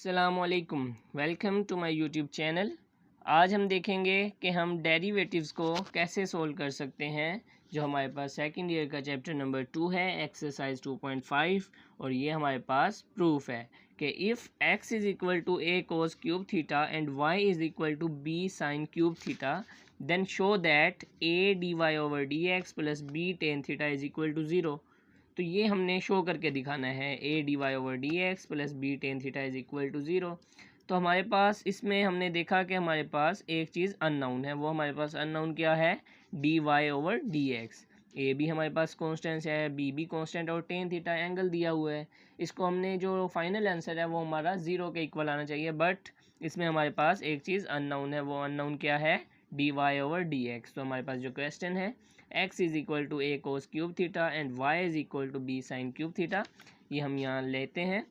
अस्सलामुअलैकुम, welcome to my YouTube channel. आज हम देखेंगे कि हम डेरिवेटिव्स को कैसे सोल्व कर सकते हैं। जो हमारे पास सेकंड ईयर का चैप्टर नंबर 2 है, एक्सरसाइज 2.5, और ये हमारे पास प्रूफ है कि if x is equal to a cos cube theta and y is equal to b sin cube theta, then show that a dy over D x plus b tan theta is equal to 0। तो ये हमने show करके दिखाना है a D Y over D x plus B tan theta is equal to 0। तो हमारे पास इसमें हमने देखा कि हमारे पास एक चीज़ अननोन है। वो हमारे पास अननोन क्या है? D Y over D X. A भी हमारे पास कॉन्स्टेंट है, बी भी कॉन्स्टेंट, और टेन थीटा एंगल दिया हुआ है। इसको हमने जो फाइनल आंसर है वो हमारा 0 के इक्वल आना चाहिए, बट इसमें हमारे पास एक चीज़ अननोन है। वो अननोन क्या है? D Y over D x. तो हमारे पास जो क्वेश्चन है x is equal to a cos cube theta and y is equal to b sine cube theta, ये हम यहाँ लेते हैं।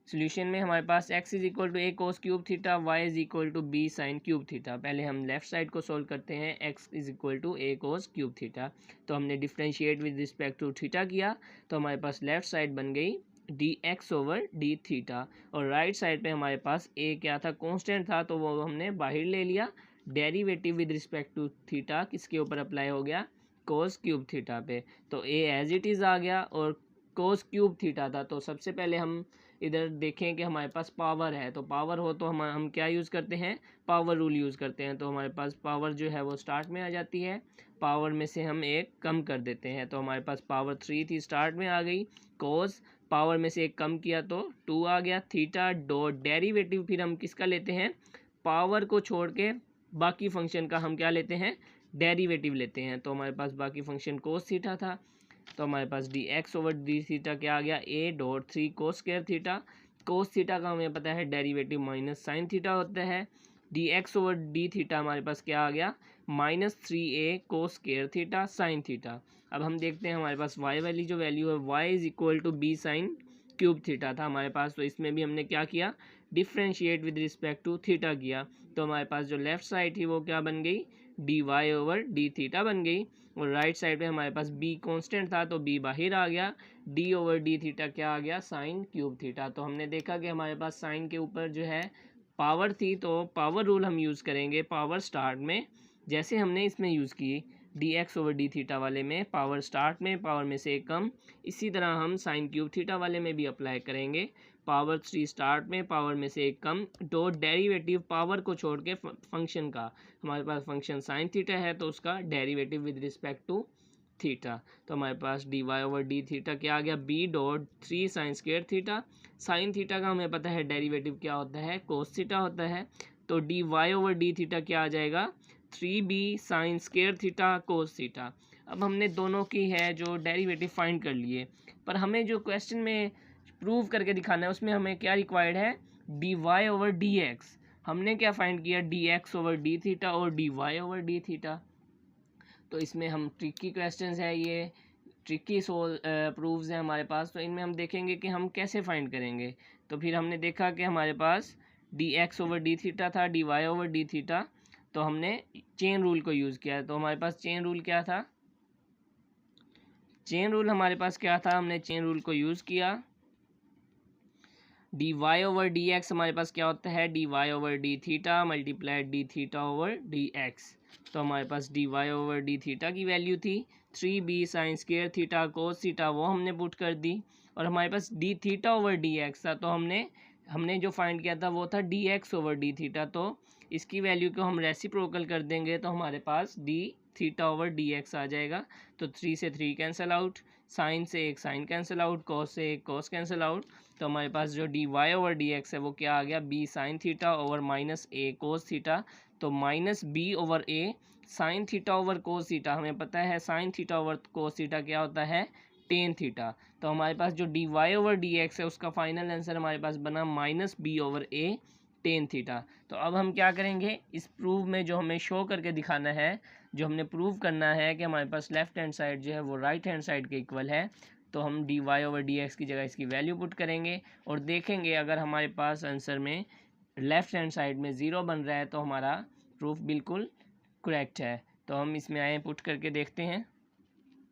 सोल्यूशन में हमारे पास x is equal to a cos cube theta, y is equal to b sine cube theta. पहले हम लेफ्ट साइड को सोल्व करते हैं। x is equal to a cos cube theta, तो हमने differentiate with respect to theta किया, तो हमारे पास लेफ्ट साइड बन गई d x over D theta, और राइट साइड पे हमारे पास a क्या था? कॉन्स्टेंट था, तो वो हमने बाहर ले लिया। Derivative with respect to theta किसके ऊपर अप्लाई हो गया? कोस क्यूब थीटा पे। तो ए एज इट इज़ आ गया, और कोस क्यूब थीटा था। तो सबसे पहले हम इधर देखें कि हमारे पास पावर है, तो पावर हो तो हम क्या यूज़ करते हैं? पावर रूल यूज़ करते हैं। तो हमारे पास पावर जो है वो स्टार्ट में आ जाती है, पावर में से हम एक कम कर देते हैं। तो हमारे पास पावर 3 थी, स्टार्ट में आ गई। कोस पावर में से एक कम किया तो 2 आ गया। थीटा डॉट डेरिवेटिव फिर हम किसका लेते हैं? पावर को छोड़ के बाकी फंक्शन का हम क्या लेते हैं? डेरिवेटिव लेते हैं। तो हमारे पास बाकी फंक्शन कोस थीटा था, तो हमारे पास D x over D theta क्या आ गया? A dot 3 cos square theta. Cos theta का हमें पता है डेरिवेटिव माइनस साइन थीटा होता है। D x over D theta हमारे पास क्या आ गया? -3a कोस स्क्वायर थीटा साइन थीटा। अब हम देखते हैं हमारे पास y वाली जो वैल्यू है, y is equal to b sine cube theta था हमारे पास। तो इसमें भी हमने क्या किया? Differentiate with respect to theta किया। तो हमारे पास जो लेफ्ट साइड थी वो क्या बन गई? D Y over D theta बन गई, और राइट साइड पे हमारे पास b कांस्टेंट था, तो b बाहर आ गया। d ओवर डी थीटा क्या आ गया? Sign cube theta. तो हमने देखा कि हमारे पास साइन के ऊपर जो है पावर थी, तो पावर रूल हम यूज़ करेंगे। पावर स्टार्ट में जैसे हमने इसमें यूज़ की D x over D theta वाले में, पावर स्टार्ट में पावर में से एक कम, इसी तरह हम साइन क्यूब थीटा वाले में भी अप्लाई करेंगे। पावर 3 स्टार्ट में, पावर में से एक कम, डॉट डेरिवेटिव पावर को छोड़ के फंक्शन का। हमारे पास फंक्शन साइन थीटा है, तो उसका derivative with respect to theta. तो हमारे पास D Y over D theta क्या आ गया? B dot 3 sine square theta. Sine theta का हमें पता है डेरिवेटिव क्या होता है? कोस थीटा होता है। तो d Y over D theta क्या आ जाएगा? 3b sine square theta cos theta. अब हमने दोनों की है जो डेरिवेटिव फाइंड कर लिए, पर हमें जो क्वेश्चन में प्रूव करके दिखाना है उसमें हमें क्या रिक्वायर्ड है? D Y over D X. हमने क्या फाइंड किया? D x over D theta और D Y over D theta. तो इसमें हम ट्रिकी क्वेश्चंस है, ये ट्रिकी प्रूव्स हैं हमारे पास। तो इनमें हम देखेंगे कि हम कैसे फाइंड करेंगे। तो फिर हमने देखा कि हमारे पास D x over D theta था, D Y over D theta, तो हमने चेन रूल को यूज़ किया। तो हमारे पास चेन रूल क्या था? चेन रूल हमारे पास क्या था? हमने चेन रूल को यूज़ किया। D Y over D X हमारे पास क्या होता है? D Y over D theta multiply D theta over D x. तो हमारे पास D Y over D theta की वैल्यू थी 3b sine square theta cos theta, वो हमने पुट कर दी। और हमारे पास D theta over D X था, तो हमने जो फाइंड किया था वो था D x over D theta. तो इसकी वैल्यू को हम रेसिप्रोकल कर देंगे, तो हमारे पास D theta over D X आ जाएगा। तो 3 से 3 कैंसिल आउट, साइन से एक साइन कैंसिल आउट, कॉस से एक कॉस कैंसिल आउट। तो हमारे पास जो D Y over D X है वो क्या आ गया? B sine theta over minus A cos theta. तो minus B over A sine theta over cos theta, हमें पता है sine theta over cos theta क्या होता है? Tan theta. तो हमारे पास जो D Y over D X है उसका फाइनल आंसर हमारे पास बना minus B over A tan theta. तो अब हम क्या करेंगे? इस प्रूव में जो हमें शो करके दिखाना है, जो हमने प्रूव करना है कि हमारे पास लेफ्ट हैंड साइड जो है वो राइट हैंड साइड के इक्वल है, तो हम d Y over D x की जगह इसकी वैल्यू पुट करेंगे और देखेंगे अगर हमारे पास आंसर में लेफ्ट हैंड साइड में 0 बन रहा है तो हमारा प्रूफ बिल्कुल करेक्ट है। तो हम इसमें आए पुट करके देखते हैं।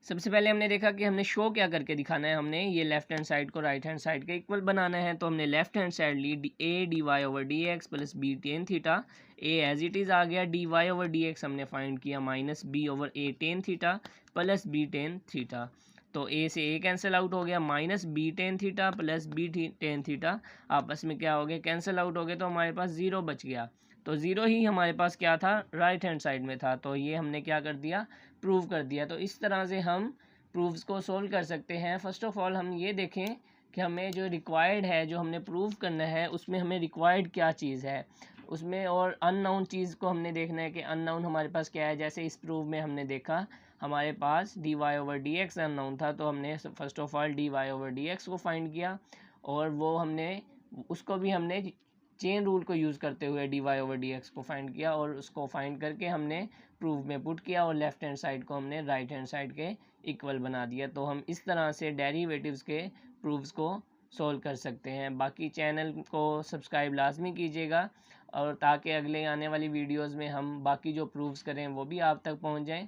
सबसे पहले हमने देखा कि हमने शो क्या करके दिखाना है, हमने ये लेफ्ट हैंड साइड को राइट हैंड साइड के इक्वल बनाना है। तो हमने लेफ्ट हैंड साइड ली A D Y over D x plus B tan theta, A as it is आ गया, D Y over D X हमने फाइंड किया minus B over A tan theta plus B tan theta. तो A से A cancel out हो गया, minus B tan theta plus B tan theta आपस में क्या हो गया, कैंसिल आउट हो गए, तो हमारे पास ज़ीरो बच गया। तो ज़ीरो ही हमारे पास क्या था, राइट हैंड साइड में था। तो ये हमने क्या कर दिया, प्रूव कर दिया। तो इस तरह से हम प्रूफ्स को सोल्व कर सकते हैं। फर्स्ट ऑफ ऑल हम ये देखें कि हमें जो रिक्वायर्ड है, जो हमने प्रूव करना है, उसमें हमें रिक्वायर्ड क्या चीज़ है उसमें, और अननोन चीज़ को हमने देखना है कि अननोन हमारे पास क्या है। जैसे इस प्रूफ में हमने देखा हमारे पास D Y over D X unknown था, तो हमने first of all D Y over D x को फाइंड किया, और वो हमने उसको भी हमने चेन रूल को यूज़ करते हुए d Y over D x को फाइंड किया, और उसको फाइंड करके हमने प्रूफ में पुट किया, और लेफ्ट हैंड साइड को हमने राइट हैंड साइड के इक्वल बना दिया। तो हम इस तरह से डेरिवेटिव्स के प्रूफ्स को सोल्व कर सकते हैं। बाकी चैनल को सब्सक्राइब लाजमी कीजिएगा, और ताकि अगले आने वाली वीडियोस में हम बाकी जो प्रूफ्स करें वो भी आप तक पहुंच जाएं।